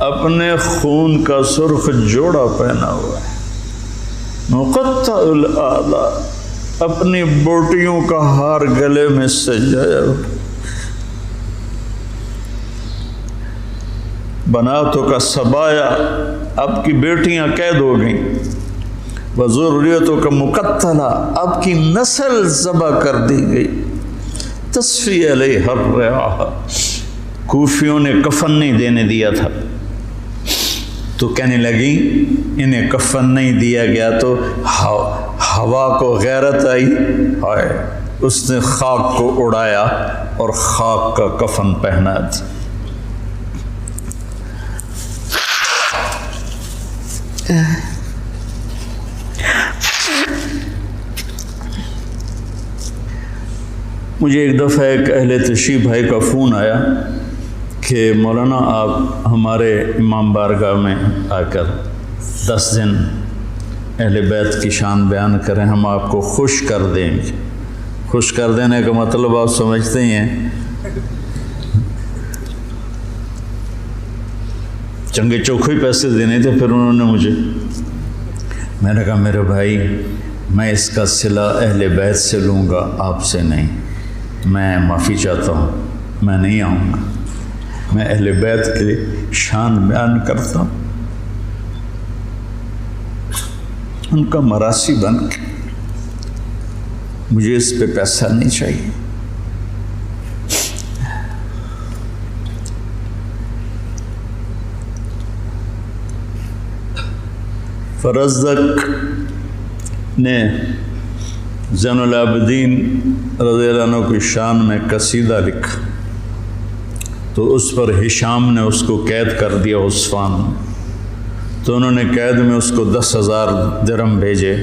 اپنے خون کا سرخ جوڑا پہنا ہوا ہے، مقطع الاعضاء، اپنی بوٹیوں کا ہار گلے میں سجایا ہوا، بناتوں کا سبایا، آپ کی بیٹیاں قید ہو گئیں، وذریتوں کا مقتلہ، آپ کی نسل ذبح کر دی گئی، تصفی علیہ الرعاہ، کوفیوں نے کفن نہیں دینے دیا تھا، تو کہنے لگی انہیں کفن نہیں دیا گیا تو ہوا کو غیرت آئی، ہائے، اس نے خاک کو اڑایا اور خاک کا کفن پہنا دی۔ مجھے ایک دفعہ ایک اہل تشریف بھائی کا فون آیا کہ مولانا آپ ہمارے امام بارگاہ میں آ کر 10 دن اہل بیت کی شان بیان کریں، ہم آپ کو خوش کر دیں گے۔ خوش کر دینے کا مطلب آپ سمجھتے ہی ہیں، چنگے چوکھے پیسے دینے تھے۔ پھر انہوں نے میں نے کہا میرے بھائی، میں اس کا صلہ اہل بیت سے لوں گا، آپ سے نہیں۔ میں معافی چاہتا ہوں، میں نہیں آؤں گا۔ میں اہل بیت کی شان بیان کرتا ہوں، ان کا مراثی بن کے، مجھے اس پہ پیسہ نہیں چاہیے۔ فرزدق نے زین العابدین رضی اللہ عنہ کی شان میں قصیدہ لکھا، تو اس پر ہشام نے اس کو قید کر دیا عثمان میں، تو انہوں نے قید میں اس کو 10,000 درہم بھیجے۔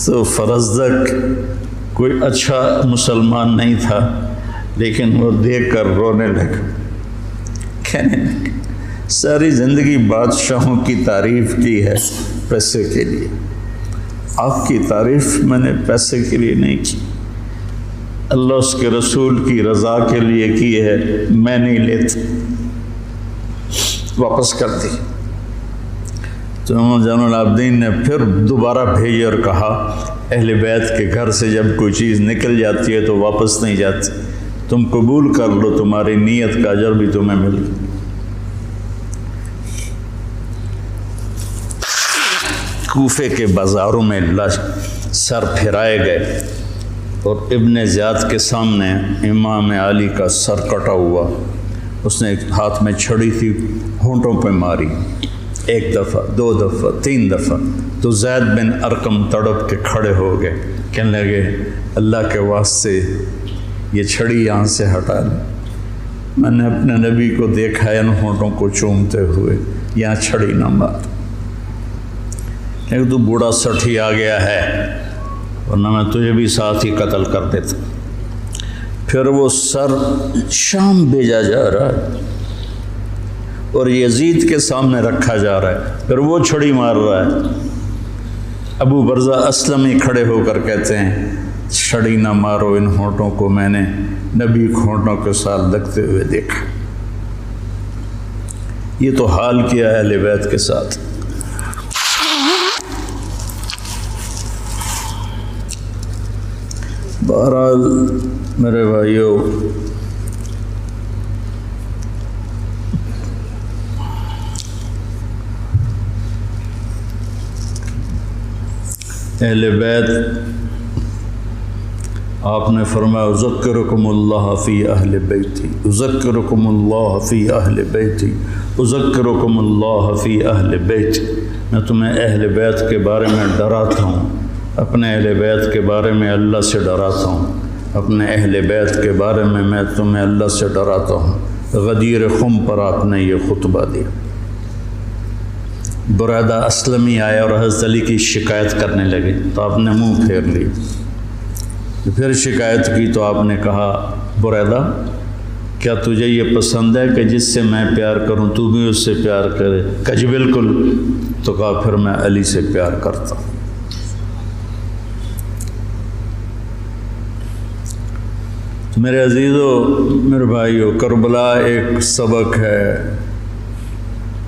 تو فرزدق کوئی اچھا مسلمان نہیں تھا، لیکن وہ دیکھ کر رونے لگا، کہنے لگا ساری زندگی بادشاہوں کی تعریف کی ہے پیسے کے لیے، آپ کی تعریف میں نے پیسے کے لیے نہیں کی، اللہ اس کے رسول کی رضا کے لیے کی ہے، میں نہیں لیتا، واپس کر دی۔ تو امام زین العابدین نے پھر دوبارہ بھیجے اور کہا اہل بیت کے گھر سے جب کوئی چیز نکل جاتی ہے تو واپس نہیں جاتی، تم قبول کر لو، تمہاری نیت کا اجر بھی تمہیں مل گیا۔ کوفے کے بازاروں میں سر پھرائے گئے اور ابن زیاد کے سامنے امام علی کا سر کٹا ہوا، اس نے ایک ہاتھ میں چھڑی تھی، ہونٹوں پہ ماری، 1 دفعہ 2 دفعہ 3 دفعہ، تو زید بن ارقم تڑپ کے کھڑے ہو گئے، کہنے لگے اللہ کے واسطے یہ چھڑی یہاں سے ہٹا لیں، میں نے اپنے نبی کو دیکھا ہے ان ہونٹوں کو چومتے ہوئے، یہاں چھڑی نہ مار، لیکن تو بوڑھا سٹھی آ گیا ہے، ورنہ میں تجھے بھی ساتھ ہی قتل کر دیتا۔ پھر وہ سر شام بھیجا جا رہا ہے اور یزید کے سامنے رکھا جا رہا ہے، پھر وہ چھڑی مار رہا ہے۔ ابو برزہ اسلمی کھڑے ہو کر کہتے ہیں چھڑی نہ مارو ان ہونٹوں کو، میں نے نبی ہونٹوں کے ساتھ لگتے ہوئے دیکھا۔ یہ تو حال کیا ہے اہل بیت کے ساتھ۔ بہرحال میرے بھائیوں، اہل بیت آپ نے فرمایا اذکرکم اللہ فی اہل بیتی، اذکرکم اللہ فی اہل بیتی، اذکرکم اللہ فی اہل بیتی، میں تمہیں اہل بیت کے بارے میں ڈراتا ہوں، اپنے اہل بیت کے بارے میں اللہ سے ڈراتا ہوں، اپنے اہل بیت کے بارے میں تمہیں اللہ سے ڈراتا ہوں۔ غدیر خم پر آپ نے یہ خطبہ دیا۔ بریدہ اسلمی آیا اور حضرت علی کی شکایت کرنے لگے، تو آپ نے منہ پھیر لی، پھر شکایت کی تو آپ نے کہا بریدہ کیا تجھے یہ پسند ہے کہ جس سے میں پیار کروں تو بھی اس سے پیار کرے؟ کہا جی بالکل، تو کہا پھر میں علی سے پیار کرتا ہوں۔ تو میرے عزیزو، میرے بھائیو، کربلا ایک سبق ہے۔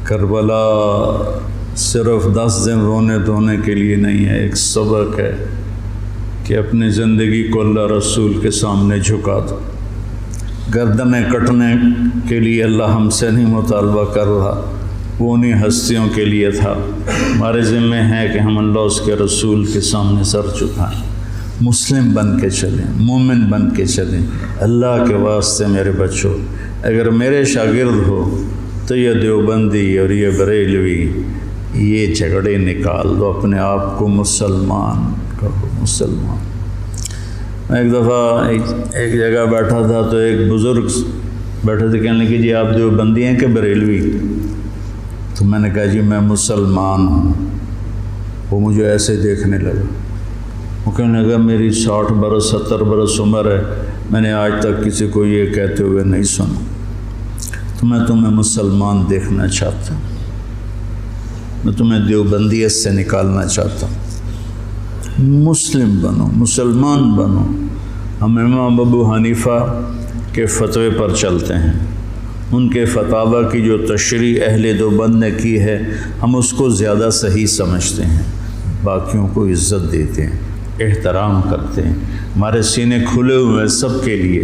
کربلا صرف 10 دن رونے دھونے کے لیے نہیں ہے، ایک سبق ہے کہ اپنی زندگی کو اللہ رسول کے سامنے جھکا دو۔ گردنیں کٹنے کے لیے اللہ ہم سے نہیں مطالبہ کر رہا، وہ انہیں ہستیوں کے لیے تھا۔ ہمارے ذمہ ہے کہ ہم اللہ اس کے رسول کے سامنے سر جھکائیں، مسلم بن کے چلیں، مومن بن کے چلیں۔ اللہ کے واسطے میرے بچوں، اگر میرے شاگرد ہو تو یہ دیوبندی اور یہ بریلوی، یہ جھگڑے نکال دو، اپنے آپ کو مسلمان کہو، مسلمان۔ میں ایک دفعہ ایک جگہ بیٹھا تھا تو ایک بزرگ بیٹھے تھے، کہنے لگے جی آپ دیوبندی ہیں کہ بریلوی؟ تو میں نے کہا جی میں مسلمان ہوں۔ وہ مجھے ایسے دیکھنے لگا، وہ کہنے لگا میری 60 برس 70 برس عمر ہے، میں نے آج تک کسی کو یہ کہتے ہوئے نہیں سنا، تو میں تمہیں مسلمان دیکھنا چاہتا ہوں، میں تمہیں دیوبندیت سے نکالنا چاہتا ہوں، مسلم بنو، مسلمان بنو۔ ہم امام ابو حنیفہ کے فتوے پر چلتے ہیں، ان کے فتاوی کی جو تشریح اہل دیوبند نے کی ہے ہم اس کو زیادہ صحیح سمجھتے ہیں، باقیوں کو عزت دیتے ہیں، احترام کرتے ہیں، ہمارے سینے کھلے ہوئے ہیں سب کے لیے،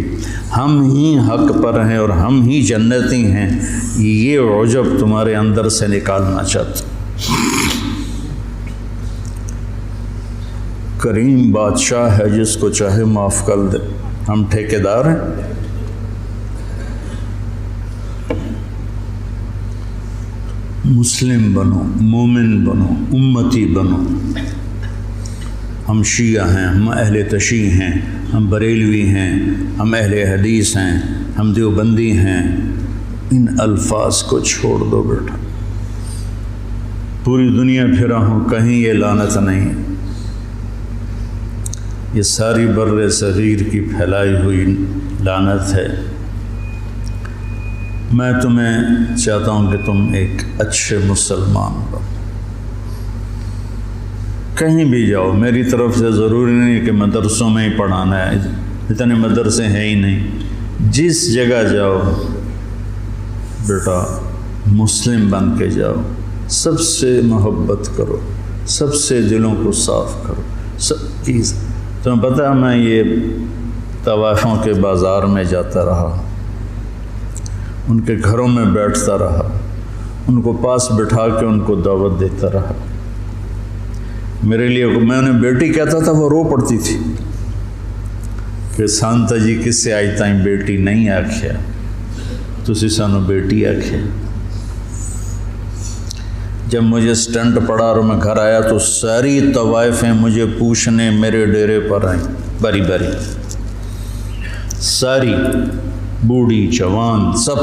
ہم ہی حق پر ہیں اور ہم ہی جنتی ہیں، یہ عجب تمہارے اندر سے نکالنا چاہتا ہوں۔ کریم بادشاہ ہے جس کو چاہے معاف کر دے، ہم ٹھیکیدار ہیں۔ مسلم بنو، مومن بنو، امتی بنو۔ ہم شیعہ ہیں، ہم اہل تشیع ہیں، ہم بریلوی ہیں، ہم اہل حدیث ہیں، ہم دیوبندی ہیں، ان الفاظ کو چھوڑ دو بیٹا۔ پوری دنیا پھرا ہوں کہیں یہ لعنت نہیں، یہ ساری بر صغیر کی پھیلائی ہوئی لعنت ہے۔ میں تمہیں چاہتا ہوں کہ تم ایک اچھے مسلمان بنو، کہیں بھی جاؤ، میری طرف سے ضروری نہیں کہ مدرسوں میں ہی پڑھانا ہے، اتنے مدرسے ہیں ہی نہیں، جس جگہ جاؤ بیٹا مسلم بن کے جاؤ، سب سے محبت کرو، سب سے دلوں کو صاف کرو، سب چیز۔ تمہیں پتہ ہے میں یہ طوائفوں کے بازار میں جاتا رہا، ان کے گھروں میں بیٹھتا رہا، ان کو پاس بٹھا کے ان کو دعوت دیتا رہا۔ میرے لیے میں انہیں بیٹی کہتا تھا، وہ رو پڑتی تھی کہ سانتا جی کس سے آئی تائیں بیٹی نہیں آکھیا، تسی سانو بیٹی آکھیا۔ جب مجھے سٹنٹ پڑا اور میں گھر آیا تو ساری طوائفیں مجھے پوچھنے میرے ڈیرے پر آئیں، باری باری، ساری، بوڑھی جوان سب،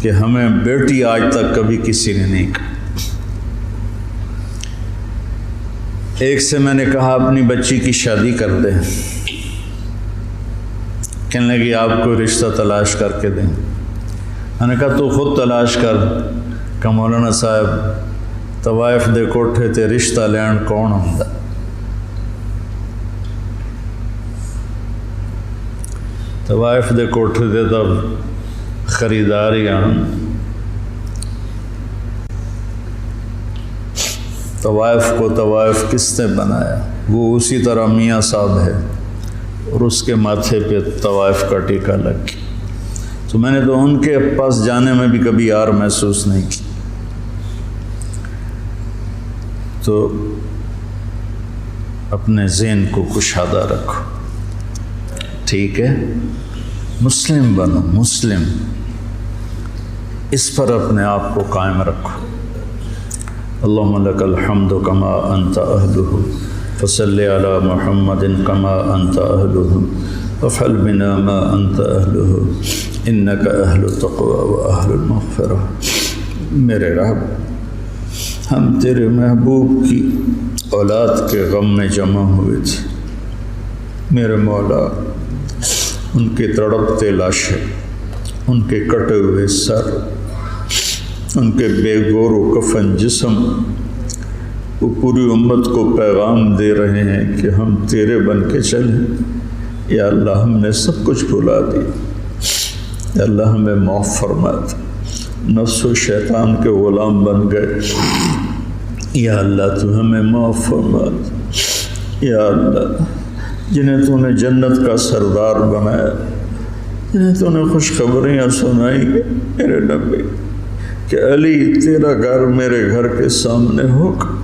کہ ہمیں بیٹی آج تک کبھی کسی نے نہیں کہا۔ ایک سے میں نے کہا اپنی بچی کی شادی کر دیں، کہنے لگی آپ کو رشتہ تلاش کر کے دیں۔ میں نے کہا تو خود تلاش کر، کہ مولانا صاحب طوائف دے کوٹھے تے رشتہ لین کون ہوندا، طوائف دے کوٹھے تے تو خریدار ہی آن۔ طوائف کو طوائف کس نے بنایا؟ وہ اسی طرح میاں صاحب ہے اور اس کے ماتھے پہ طوائف کا ٹیکہ لگ گیا۔ تو میں نے تو ان کے پاس جانے میں بھی کبھی یار محسوس نہیں کی۔ تو اپنے ذہن کو کشادہ رکھو، ٹھیک ہے؟ مسلم بنو، مسلم، اس پر اپنے آپ کو قائم رکھو۔ اللہم لک الحمد کما انت اہلہ فصلی علی محمد کما انت اہلہ وافعل بنا ما انت اہلہ انک اہل التقوی و اہل المغفرہ۔ میرے رب، ہم تیرے محبوب کی اولاد کے غم میں جمع ہوئے تھے، میرے مولا ان کے تڑپتے لاشیں، ان کے کٹے ہوئے سر، ان کے بے گور و کفن جسم، وہ پوری امت کو پیغام دے رہے ہیں کہ ہم تیرے بن کے چلیں۔ یا اللہ ہم نے سب کچھ بھلا دیا، یا اللہ ہمیں معاف فرما دے، نفس و شیطان کے غلام بن گئے، یا اللہ تو ہمیں معاف فرما دے۔ یا اللہ جنہیں تو نے جنت کا سردار بنایا، جنہیں تو نے خوشخبریاں سنائی میرے نبی کہ علی تیرا گھر میرے گھر کے سامنے ہوگا،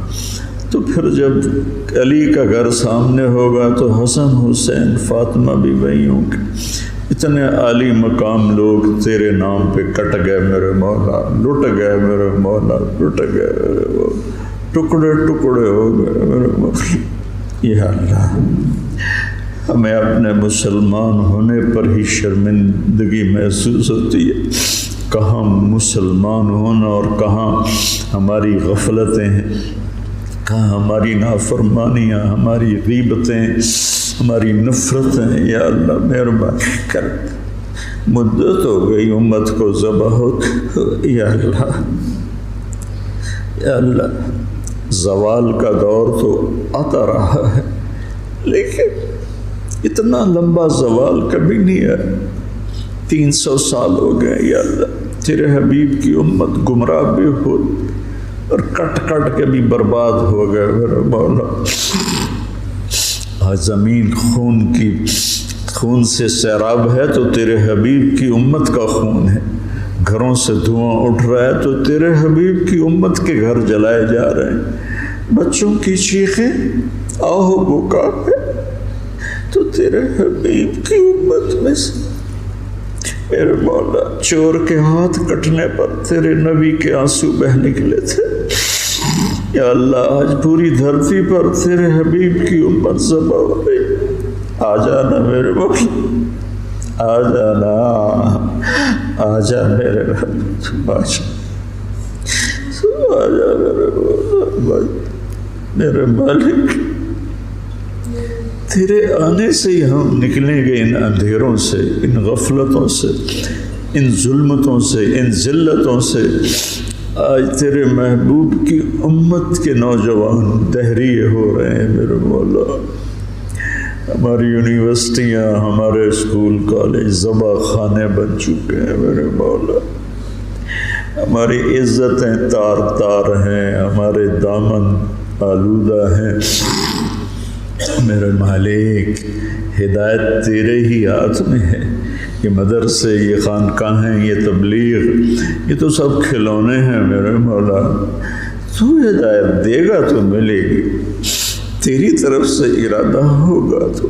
تو پھر جب علی کا گھر سامنے ہوگا تو حسن حسین فاطمہ بھی وہیں ہوں گے۔ اتنے عالی مقام لوگ تیرے نام پہ کٹ گئے میرے مولا، لٹ گئے میرے مولا، لٹ گئے میرے مولا، ٹکڑے ٹکڑے ہو گئے میرے مولا۔ یا اللہ ہمیں اپنے مسلمان ہونے پر ہی شرمندگی محسوس ہوتی ہے، کہاں مسلمان ہونا اور کہاں ہماری غفلتیں ہیں۔ کہاں ہماری نافرمانیاں، ہماری غیبتیں، ہماری نفرتیں، یا اللہ مہربانی کر، مدت ہو گئی امت کو ذبح ہو، یا اللہ زوال کا دور تو آتا رہا ہے، لیکن اتنا لمبا زوال کبھی نہیں ہے۔ 300 سال ہو گئے یا اللہ، تیرے حبیب کی امت گمراہ بھی ہو اور کٹ کٹ کے بھی برباد ہو گئے میرے مولا۔ آج زمین خون سے سیراب ہے تو تیرے حبیب کی امت کا خون ہے، گھروں سے دھواں اٹھ رہا ہے تو تیرے حبیب کی امت کے گھر جلائے جا رہے ہیں، بچوں کی چیخیں آہ بکا ہے تو تیرے حبیب کی امت میں سے میرے مولا چور کے ہاتھ کٹنے پر تیرے نبی کے آنسو بہ نکلے تھے، یا اللہ آج پوری دھرتی پر تیرے حبیب کی امت ذبح ہو گئی۔ آ جانا میرے مولا، آ جانا، آ جا میرے رب، آ جا میرے مولا، میرے مالک، تیرے آنے سے ہی ہم نکلیں گے ان اندھیروں سے، ان غفلتوں سے، ان ظلمتوں سے، ان ذلتوں سے۔ آج تیرے محبوب کی امت کے نوجوان دہریے ہو رہے ہیں میرے مولا، ہماری یونیورسٹیاں، ہمارے اسکول کالج ذبح خانے بن چکے ہیں میرے مولا، ہماری عزتیں تار تار ہیں، ہمارے دامن آلودہ ہیں میرے مالک۔ ہدایت تیرے ہی ہاتھ میں ہے، یہ مدرسے، یہ خانقاہیں، یہ تبلیغ، یہ تو سب کھلونے ہیں میرے مولا، تو ہدایت دے گا تو ملے گی، تیری طرف سے ارادہ ہوگا تو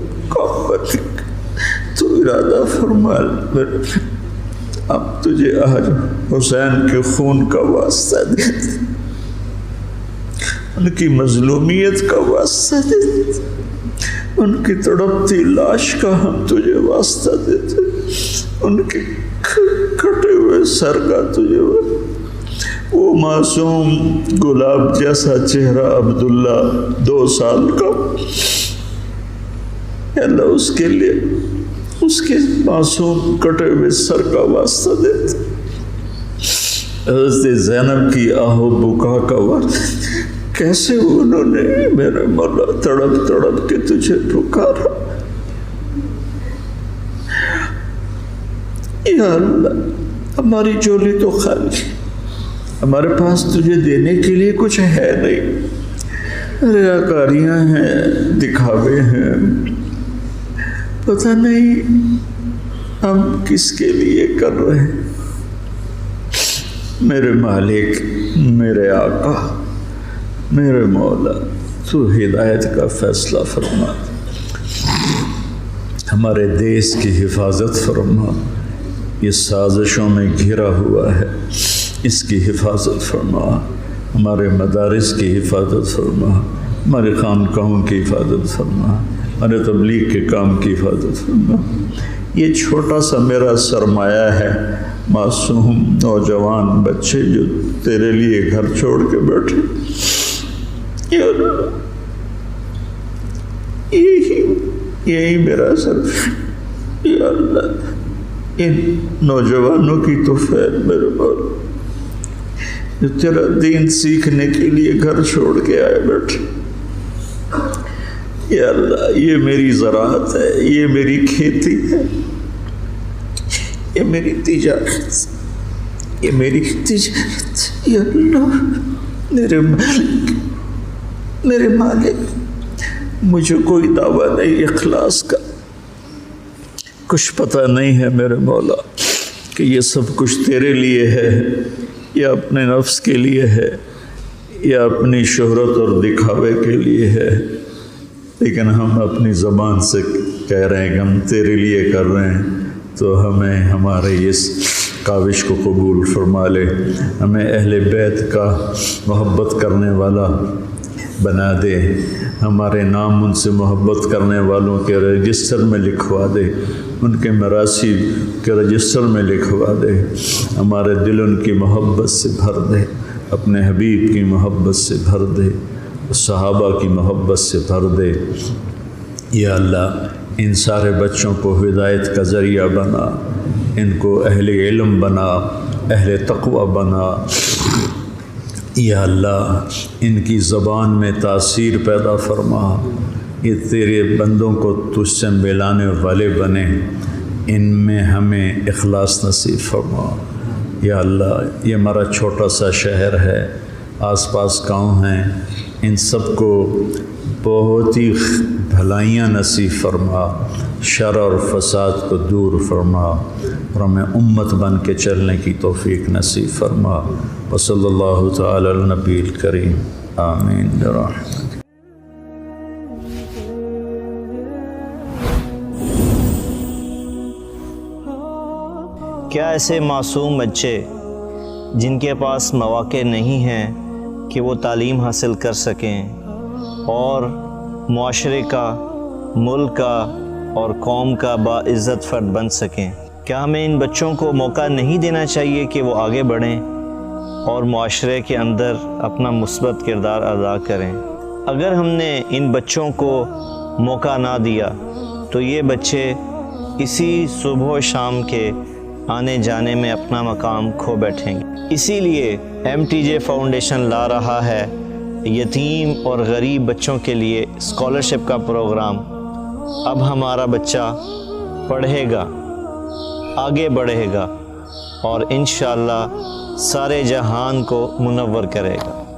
تو ارادہ فرما میرے۔ اب تجھے آج حسین کے خون کا واسطہ دیتے، ان کی مظلومیت کا واسطہ دیتے، ان کی تڑپتی لاش کا ہم تجھے واسطہ دیتے، ان کے کٹے ہوئے سر کا تجھے، وہ معصوم گلاب جیسا چہرہ عبداللہ 2 سال کا، اللہ اس کے لیے اس کے معصوم کٹے ہوئے سر کا واسطہ دیتے، حضرت زینب کی آہ و بکا کا واسطہ، کیسے انہوں نے میرے مولا تڑپ تڑپ کے تجھے پکارا، یا اللہ ہماری جھولی تو خالی، ہمارے پاس تجھے دینے کے لیے کچھ ہے نہیں، ریاکاریاں ہیں، دکھاوے ہیں، پتہ نہیں ہم کس کے لیے کر رہے ہیں۔ میرے مالک، میرے آقا، میرے مولا، تو ہدایت کا فیصلہ فرما، ہمارے دیس کی حفاظت فرما، یہ سازشوں میں گھرا ہوا ہے، اس کی حفاظت فرما، ہمارے مدارس کی حفاظت فرما، ہمارے خانقاہوں کی حفاظت فرما، ہمارے تبلیغ کے کام کی حفاظت فرما۔ یہ چھوٹا سا میرا سرمایہ ہے، معصوم نوجوان بچے جو تیرے لیے گھر چھوڑ کے بیٹھے، یا اللہ یہی میرا سر، یا اللہ ان نوجوانوں کی تو فیض میرے مولا جو تیرا دین سیکھنے کے لیے گھر چھوڑ کے آئے بیٹھے، یا اللہ یہ میری زراعت ہے، یہ میری کھیتی ہے، یہ میری تجارت، یہ میری تجارت، یا اللہ میرے مالک، مجھے کوئی دعویٰ نہیں اخلاص کا، کچھ پتہ نہیں ہے میرے مولا کہ یہ سب کچھ تیرے لیے ہے یا اپنے نفس کے لیے ہے یا اپنی شہرت اور دکھاوے کے لیے ہے، لیکن ہم اپنی زبان سے کہہ رہے ہیں کہ ہم تیرے لیے کر رہے ہیں، تو ہمیں ہمارے اس کاوش کو قبول فرما لے، ہمیں اہل بیت کا محبت کرنے والا بنا دے، ہمارے نام ان سے محبت کرنے والوں کے رجسٹر میں لکھوا دے، ان کے مراثی کے رجسٹر میں لکھوا دے، ہمارے دل ان کی محبت سے بھر دے، اپنے حبیب کی محبت سے بھر دے، صحابہ کی محبت سے بھر دے۔ یا اللہ ان سارے بچوں کو ہدایت کا ذریعہ بنا، ان کو اہل علم بنا، اہل تقوی بنا۔ یا اللہ ان کی زبان میں تاثیر پیدا فرما، یہ تیرے بندوں کو تجھ سے ملانے والے بنے، ان میں ہمیں اخلاص نصیب فرما۔ یا اللہ یہ ہمارا چھوٹا سا شہر ہے، آس پاس گاؤں ہیں، ان سب کو بہت ہی بھلائیاں نصیب فرما، شر اور فساد کو دور فرما، اور ہمیں امت بن کے چلنے کی توفیق نصیب فرما۔ وصلی اللہ تعالی علی النبی الکریم، آمین برحمتک۔ کیا ایسے معصوم بچے جن کے پاس مواقع نہیں ہیں کہ وہ تعلیم حاصل کر سکیں اور معاشرے کا، ملک کا اور قوم کا باعزت فرد بن سکیں، کیا ہمیں ان بچوں کو موقع نہیں دینا چاہیے کہ وہ آگے بڑھیں اور معاشرے کے اندر اپنا مثبت کردار ادا کریں؟ اگر ہم نے ان بچوں کو موقع نہ دیا تو یہ بچے اسی صبح و شام کے آنے جانے میں اپنا مقام کھو بیٹھیں گے۔ اسی لیے MTJ فاؤنڈیشن لا رہا ہے یتیم اور غریب بچوں کے لیے اسکالرشپ کا پروگرام۔ اب ہمارا بچہ پڑھے گا، آگے بڑھے گا اور انشاءاللہ سارے جہان کو منور کرے گا۔